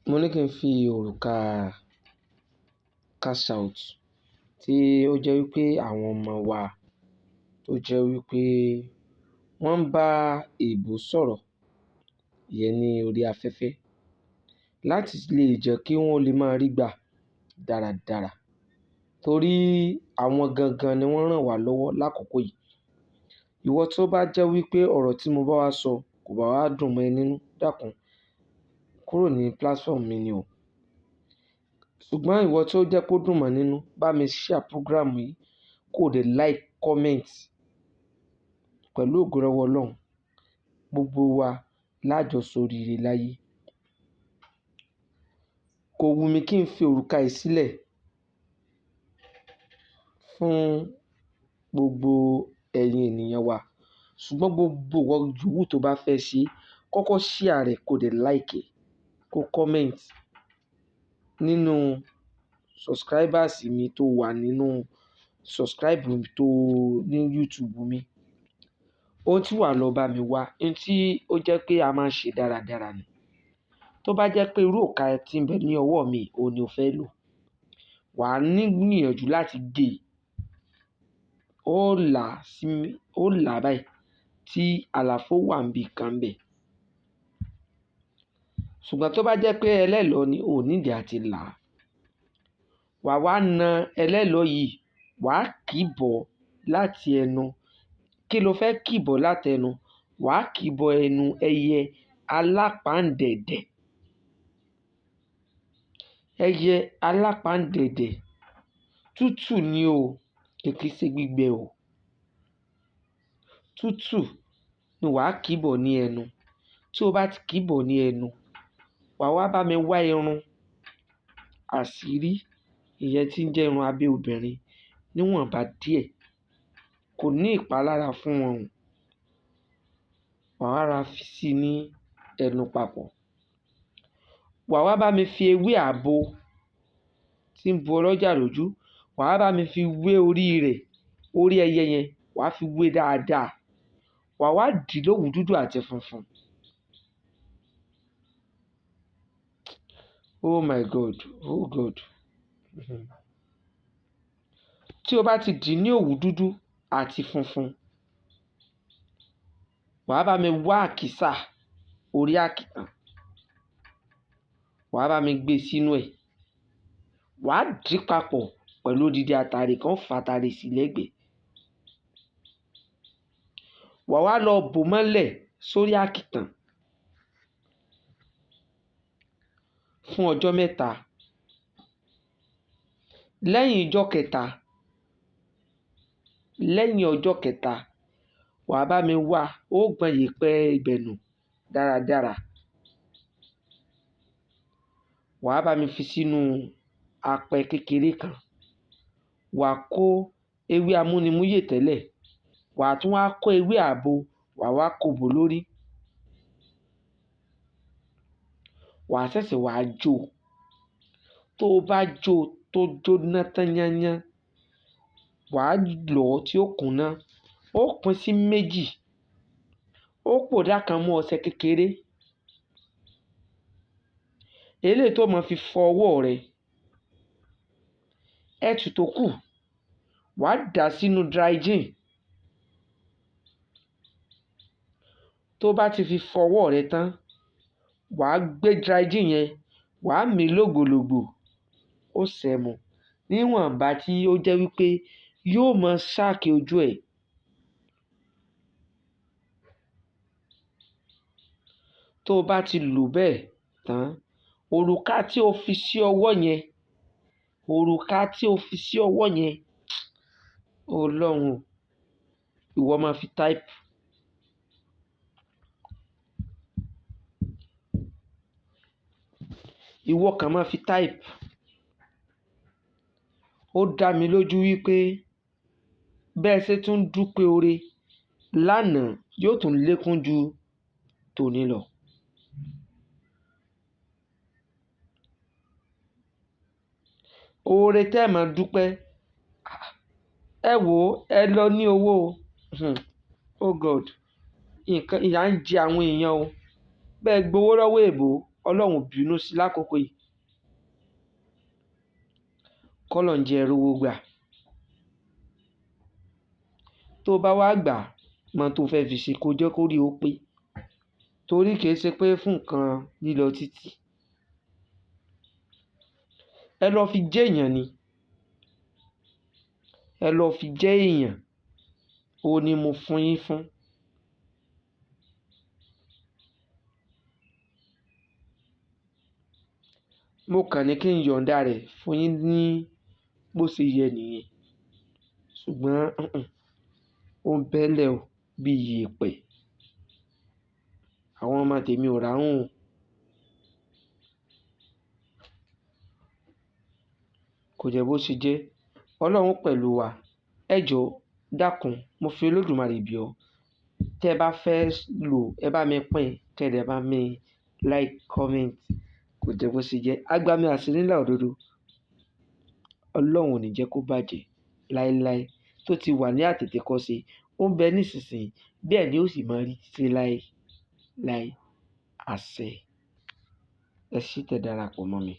Mo ní kí n fi òrùka cash out tí ó jẹ́ wípé àwọn ọmọ wa tó jẹ́ wípé wọ́n ń bá èèbó sọ̀rọ̀ yẹn ní orí afẹ́fẹ́ láti lè jẹ́ kí wọ́n lè máa rí gbà dáradára. Torí àwọn gangan ni wọ́n rán wa lọ́wọ́ lákòókò yìí. Ìwọ tó bá jẹ́ wípé ọ̀rọ̀ tí mo bá wá sọ kò bá wá dùn mọ́ ẹ nínú, dákun kúrò ní platform mi ni o. Ṣùgbọ́n ìwọ tó jẹ́ kó dùn mọ́ nínú, bá mi share program yìí kó dẹ̀ like, comment pẹ̀lú ògo lọ́wọ́ Ọlọ́run. Gbogbo wa lájọ sóríire láyé. Kò wù mí kí n fi òrùka yìí sílẹ̀ fún gbogbo ẹ̀yin ènìyàn wa. Ṣùgbọ́n gbogbo ìwọ yòówù tó bá fẹ́ ṣe, kọ́kọ́ share rẹ̀ kó dẹ̀ like, kó comment nínú subscribers mi tó wà nínú subscribe mi tó ní YouTube mi. Ohun tí wà lọ bá mi wá, ohun tí ó jẹ́ pé a máa ń ṣe dáradára ni. Tó bá jẹ́ pé irú òrùka tí ń bẹ ní ọwọ́ mi òun ni o fẹ́ lò, wà á ní gbìyànjú láti gé. Ó là báyìí tí àlàfo wà níbi kan bẹ̀. Ṣùgbọ́n tó bá jẹ́ pé ẹlẹ́lọ̀ ni ò need àti là. Wà wá na ẹlẹ́lọ̀ yìí, wà á kì í bọ̀ láti ẹnu. Kí ló fẹ́ kì í bọ̀ láti ẹnu? Wà á kì í bọ ẹnu ẹyẹ alápáǹdẹ̀dẹ̀. Ẹyẹ alápáǹdẹ̀dẹ̀ tútù ni o, kì í ṣe gbígbẹ o. Tútù ni wà á kì í bọ̀ ní ẹnu. Tí o bá ti kì í bọ̀ ní ẹnu, wà wá bá mi wá irun àṣírí, ìyẹn tí ń jẹ́ irun abẹ́ obìnrin níwọ̀nba díẹ̀. Kò ní ìpalára fún wọn. Wà á ra fi sí ní ẹnu papọ̀. Wà wá bá mi fi ewé àbo tí ń bu ọlọ́jà lójú, wà á bá mi fi wé orí rẹ̀, orí ẹyẹ yẹn, wà á fi wé dáadáa. Wà wá dì lówú dúdú àti funfun. Oh my God, oh God. Tí o bá ti dì ní òwú dúdú àti funfun, wà á bá mi wá àkísà orí àkìtàn. Wà á bá mi gbé sínú ẹ̀. Wà á dì papọ̀ pẹ̀lú odidi àtàrí kan fa àtàrí sí lẹ́gbẹ̀ẹ́. Wà wá lọ bò mọ́lẹ̀ sórí àkìtàn fún ọjọ́ mẹ́ta. Lẹ́yìn ọjọ́ kẹta, wà á bá mi wá, ó gbọn yèèpẹ̀ ibẹ̀ nù dáradára. Wà á bá mi fi sínú apẹ kékeré kan. Wà á kó ewé amúnimúyè tẹ́lẹ̀. Wà á tún wá kó ewé àbo, wà á wá kó bò lórí. Wà á ṣẹ̀ṣẹ̀ wá jó. Tó o bá jó tó jóná tán yányán, wà á lọ̀ tí ó kúnná. Ó pín sí méjì. Ó pò dá kan mú ọṣẹ kékeré. Eléyìí tó máa fi fọ ọwọ́ rẹ. Ẹ̀tù tó kù, wà á dà sínú dry gin. Tó bá ti fi fọ ọwọ́ rẹ tán, wà á gbé dry gin yẹn, wà á mì lògbòlògbò. Ó sẹ́ mu. Níwọ̀nba tí ó jẹ́ wípé yóò mọ ṣáàkì ojú ẹ̀. Tó bá ti lò bẹ́ẹ̀ tán, òrùka tí o fi sí ọwọ́ yẹn, Ọlọ́run o, ìwọ máa fi type. Ìwọ kan máa fi type. Ó dá mi lójú wípé bẹ́ẹ̀ ṣe tún dúpẹ́ oore lánàá yóò tún lékún ju tòní lọ. Oore tẹ́ ẹ máa dúpẹ́. Ẹ wò ó, ẹ lọ ní owó o. Oh God. Ìyà ń jẹ àwọn èèyàn o. Bẹ́ẹ̀ gbowó lọ́wọ́ èèbó, Ọlọ́run ò bínú sí lákòókò yìí. K'Ọlọ́run jẹ́ ẹ rówó gbà. Tó bá wá gbà á, mọ tó fẹ́ fi ṣe kó jẹ́ kórí ó pé. Torí kì í ṣe pé fún nǹkan lílọ títí. Ẹ lọ fi jẹ́ èèyàn ni. Ẹ lọ fi jẹ́ èèyàn. Òun ni mo fún yín fún. Mo kàn ní kí n yọ̀ǹda rẹ̀ fún yín ní bó ṣe yẹ nìyẹn. Ṣùgbọ́n ó ń bẹ́lẹ̀ o bí iyẹ̀pẹ̀. Àwọn ọmọ tèmi ò ráhùn o. Kò jẹ́ bó ṣe jẹ́. Ọlọ́run pẹ̀lú wa. Ẹ jọ̀ọ́ dákun, mo fi Olódùmarè bẹ̀ ọ́. Tẹ́ ẹ bá fẹ́ lò, ẹ bá mi pín, kẹ́ ẹ dẹ̀ bá mi like, comment. Kò jẹ́ bó ṣe jẹ́. Agbami àṣírí ńlá òdodo. Ọlọ́run ò ní jẹ́ kó bàjẹ́ láéláé. Tó ti wà ní àtètèkọ́ṣe, ó ń bẹ nísinsìnyí, bẹ́ẹ̀ ni ó sì máa rí títí láé àṣẹ. Ẹ ṣé tẹ́ darapọ̀ mọ́ mi.